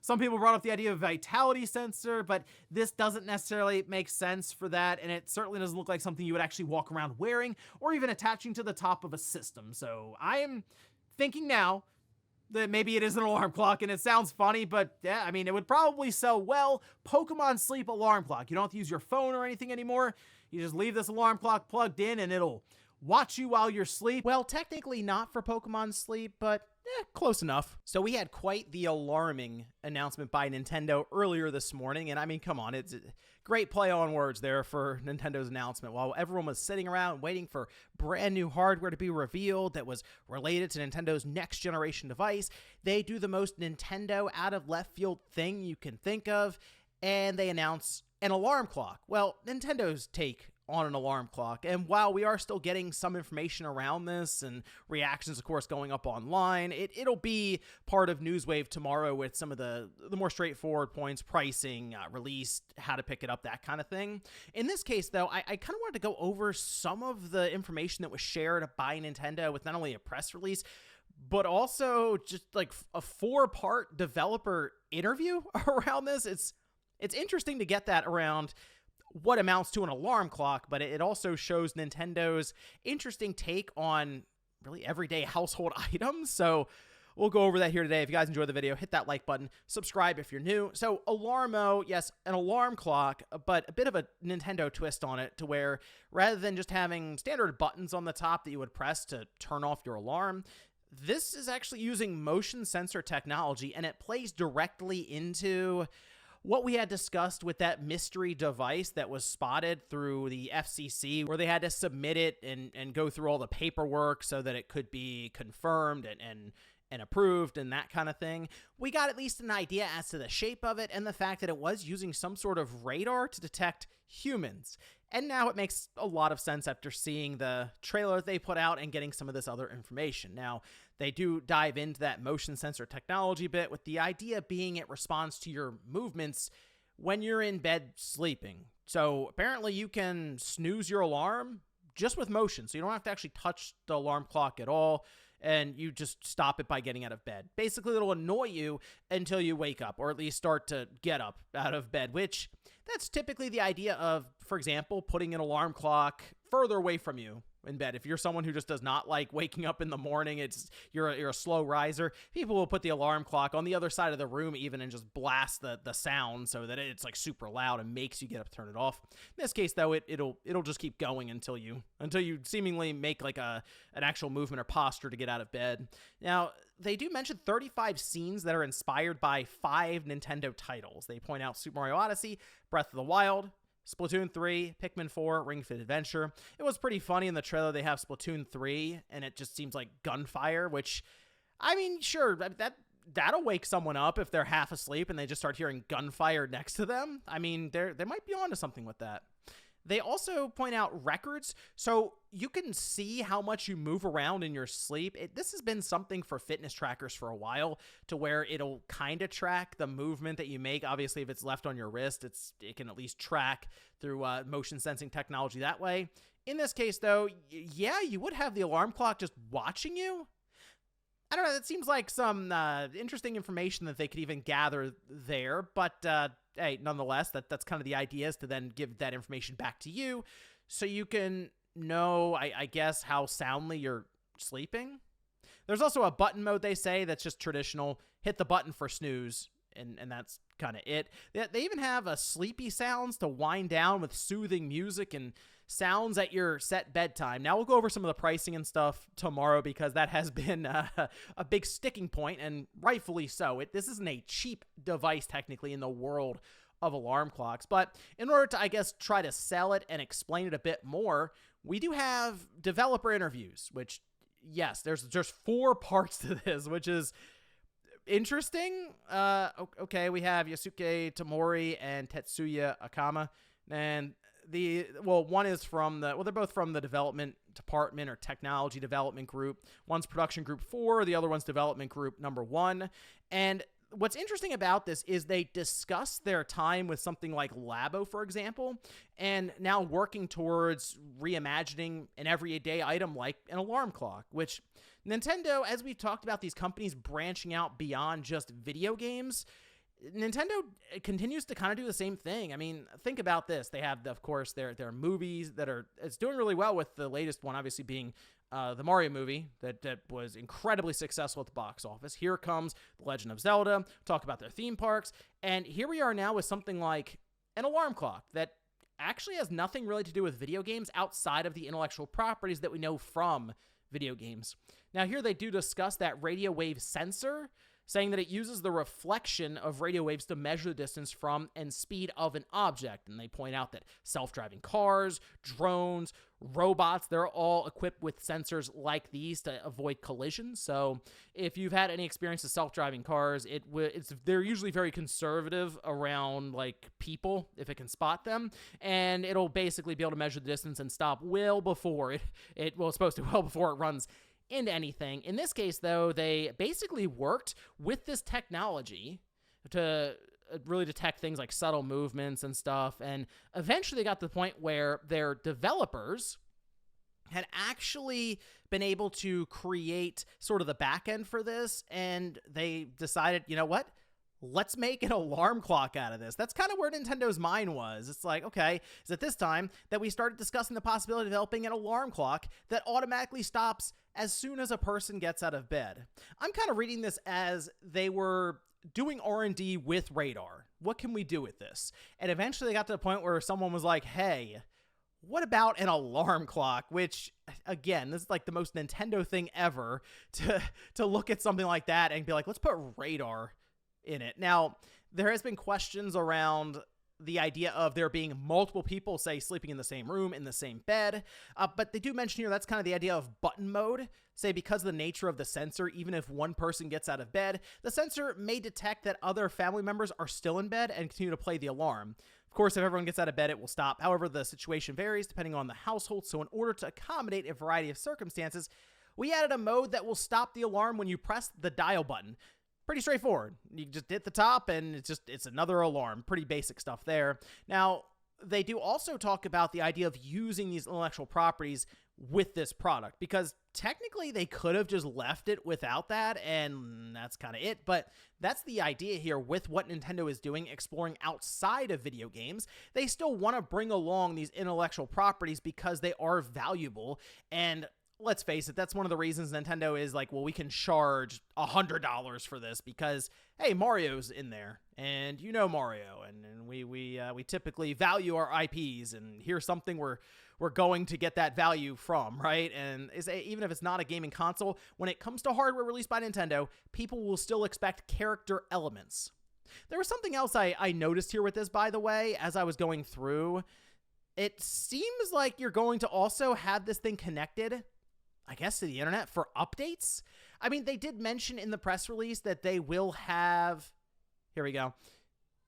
Some people brought up the idea of a vitality sensor, but this doesn't necessarily make sense for that, and it certainly doesn't look like something you would actually walk around wearing or even attaching to the top of a system. So I am thinking now that maybe it is an alarm clock, and it sounds funny, but yeah, I mean, it would probably sell well. Pokemon Sleep alarm clock. You don't have to use your phone or anything anymore. You just leave this alarm clock plugged in, and it'll watch you while you're asleep. Well, technically not for Pokemon Sleep, but close enough. So we had quite the alarming announcement by Nintendo earlier this morning, and I mean, come on, it's a great play on words there for Nintendo's announcement. While everyone was sitting around waiting for brand new hardware to be revealed that was related to Nintendo's next generation device, they do the most Nintendo out of left field thing you can think of, and they announce an alarm clock. Well, Nintendo's take on an alarm clock. And while we are still getting some information around this and reactions, of course, going up online, it'll be part of Newswave tomorrow with some of the more straightforward points, pricing, release, how to pick it up, that kind of thing. In this case, though, I kind of wanted to go over some of the information that was shared by Nintendo with not only a press release, but also just like a 4-part developer interview around this. It's interesting to get that around what amounts to an alarm clock, but it also shows Nintendo's interesting take on really everyday household items. So we'll go over that here today. If you guys enjoyed the video, hit that like button, subscribe if you're new. So Alarmo, yes, an alarm clock, but a bit of a Nintendo twist on it to where rather than just having standard buttons on the top that you would press to turn off your alarm, this is actually using motion sensor technology, and it plays directly into what we had discussed with that mystery device that was spotted through the FCC, where they had to submit it and go through all the paperwork so that it could be confirmed and approved and that kind of thing. We got at least an idea as to the shape of it and the fact that it was using some sort of radar to detect humans. And now it makes a lot of sense after seeing the trailer they put out and getting some of this other information. Now, they do dive into that motion sensor technology bit, with the idea being it responds to your movements when you're in bed sleeping. So apparently you can snooze your alarm just with motion, so you don't have to actually touch the alarm clock at all, and you just stop it by getting out of bed. Basically, it'll annoy you until you wake up, or at least start to get up out of bed, which that's typically the idea of, for example, putting an alarm clock further away from you in bed. If you're someone who just does not like waking up in the morning, you're a slow riser, people will put the alarm clock on the other side of the room even and just blast the sound so that it's like super loud and makes you get up to turn it off. In this case, though, it'll just keep going until you seemingly make like an actual movement or posture to get out of bed. Now, they do mention 35 scenes that are inspired by 5 Nintendo titles. They point out Super Mario Odyssey, Breath of the Wild, Splatoon 3, Pikmin 4, Ring Fit Adventure. It was pretty funny in the trailer. They have Splatoon 3, and it just seems like gunfire, which, I mean, sure, that'll wake someone up if they're half asleep and they just start hearing gunfire next to them. I mean, they might be onto something with that. They also point out records, so you can see how much you move around in your sleep. This has been something for fitness trackers for a while, to where it'll kind of track the movement that you make. Obviously, if it's left on your wrist, it can at least track through motion sensing technology that way. In this case, though, yeah, you would have the alarm clock just watching you. I don't know, that seems like some interesting information that they could even gather there, but hey, nonetheless, that's kind of the idea, is to then give that information back to you so you can know, I guess, how soundly you're sleeping. There's also a button mode, they say, that's just traditional. Hit the button for snooze, and that's kind of it. They even have a sleepy sounds to wind down with soothing music and sounds at your set bedtime. Now, we'll go over some of the pricing and stuff tomorrow, because that has been a big sticking point, and rightfully so. This isn't a cheap device, technically, in the world of alarm clocks. But in order to, I guess, try to sell it and explain it a bit more, we do have developer interviews, which, yes, there's just 4 parts to this, which is interesting. Okay, we have Yosuke Tamori and Tetsuya Akama, and one is from they're both from the development department or technology development group. One's production group 4, the other one's development group number 1. And what's interesting about this is they discuss their time with something like Labo, for example, and now working towards reimagining an everyday item like an alarm clock, which Nintendo, as we've talked about these companies branching out beyond just video games, Nintendo continues to kind of do the same thing. I mean, think about this. They have, of course, their movies that it's doing really well, with the latest one obviously being the Mario movie that was incredibly successful at the box office. Here comes The Legend of Zelda, talk about their theme parks, and here we are now with something like an alarm clock that actually has nothing really to do with video games outside of the intellectual properties that we know from video games. Now, here they do discuss that radio wave sensor, saying that it uses the reflection of radio waves to measure the distance from and speed of an object. And they point out that self-driving cars, drones, robots, they're all equipped with sensors like these to avoid collisions. So if you've had any experience with self-driving cars, they're usually very conservative around like people if it can spot them, and it'll basically be able to measure the distance and stop well before it's supposed to, well before it runs into anything. In this case, though, they basically worked with this technology to really detect things like subtle movements and stuff, and eventually got to the point where their developers had actually been able to create sort of the back end for this, and they decided, you know what? Let's make an alarm clock out of this. That's kind of where Nintendo's mind was. It's like, okay, it's at this time that we started discussing the possibility of developing an alarm clock that automatically stops as soon as a person gets out of bed. I'm kind of reading this as they were doing R&D with radar. What can we do with this? And eventually they got to the point where someone was like, hey, what about an alarm clock? Which, again, this is like the most Nintendo thing ever to look at something like that and be like, let's put radar in it. Now, there has been questions around the idea of there being multiple people, say, sleeping in the same room, in the same bed, but they do mention here that's kind of the idea of button mode. Say, because of the nature of the sensor, even if one person gets out of bed, the sensor may detect that other family members are still in bed and continue to play the alarm. Of course, if everyone gets out of bed, it will stop. However, the situation varies depending on the household, so in order to accommodate a variety of circumstances, we added a mode that will stop the alarm when you press the dial button. Pretty straightforward. You just hit the top and it's another alarm. Pretty basic stuff there. Now, they do also talk about the idea of using these intellectual properties with this product, because technically they could have just left it without that and that's kind of it, but that's the idea here with what Nintendo is doing, exploring outside of video games. They still want to bring along these intellectual properties because they are valuable, and let's face it, that's one of the reasons Nintendo is like, well, we can charge $100 for this because, hey, Mario's in there, and you know Mario, and we typically value our IPs, and here's something we're going to get that value from, right? And even if it's not a gaming console, when it comes to hardware released by Nintendo, people will still expect character elements. There was something else I noticed here with this, by the way, as I was going through. It seems like you're going to also have this thing connected, I guess, to the internet for updates. I mean, they did mention in the press release that they will have, here we go,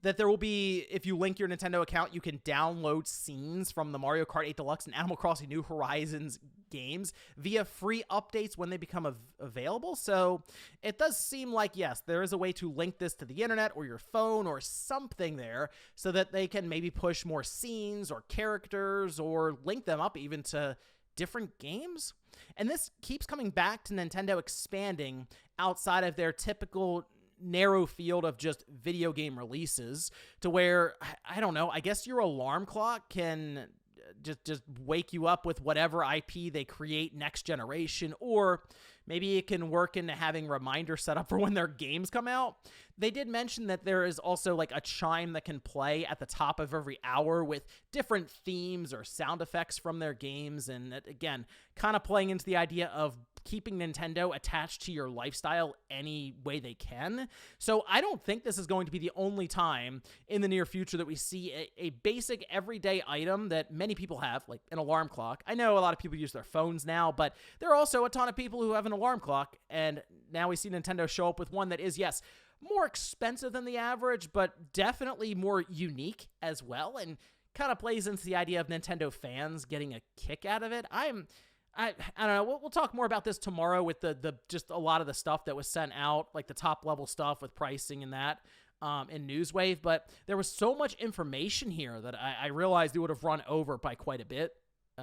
that there will be, if you link your Nintendo account, you can download scenes from the Mario Kart 8 Deluxe and Animal Crossing New Horizons games via free updates when they become available. So it does seem like, yes, there is a way to link this to the internet or your phone or something there so that they can maybe push more scenes or characters or link them up even to different games. And this keeps coming back to Nintendo expanding outside of their typical narrow field of just video game releases to where, I don't know, I guess your alarm clock can just wake you up with whatever IP they create next generation, or maybe it can work into having reminders set up for when their games come out. They did mention that there is also like a chime that can play at the top of every hour with different themes or sound effects from their games, and again, kind of playing into the idea of keeping Nintendo attached to your lifestyle any way they can. So I don't think this is going to be the only time in the near future that we see a basic everyday item that many people have, like an alarm clock. I know a lot of people use their phones now, but there are also a ton of people who have an alarm clock, and now we see Nintendo show up with one that is, yes, more expensive than the average, but definitely more unique as well, and kind of plays into the idea of Nintendo fans getting a kick out of it. I don't know. We'll talk more about this tomorrow with the just a lot of the stuff that was sent out, like the top level stuff with pricing and that in Newswave. But there was so much information here that I realized it would have run over by quite a bit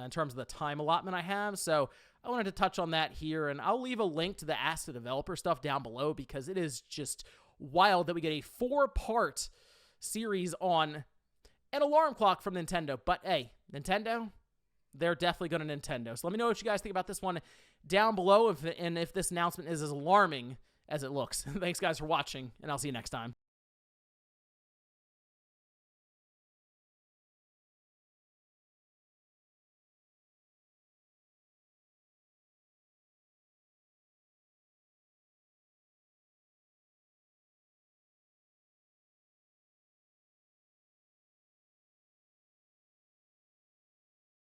in terms of the time allotment I have. So I wanted to touch on that here, and I'll leave a link to the Ask the Developer stuff down below because it is just wild that we get a 4-part series on an alarm clock from Nintendo. But hey, Nintendo, they're definitely going to Nintendo. So let me know what you guys think about this one down below, if this announcement is as alarming as it looks. Thanks, guys, for watching, and I'll see you next time.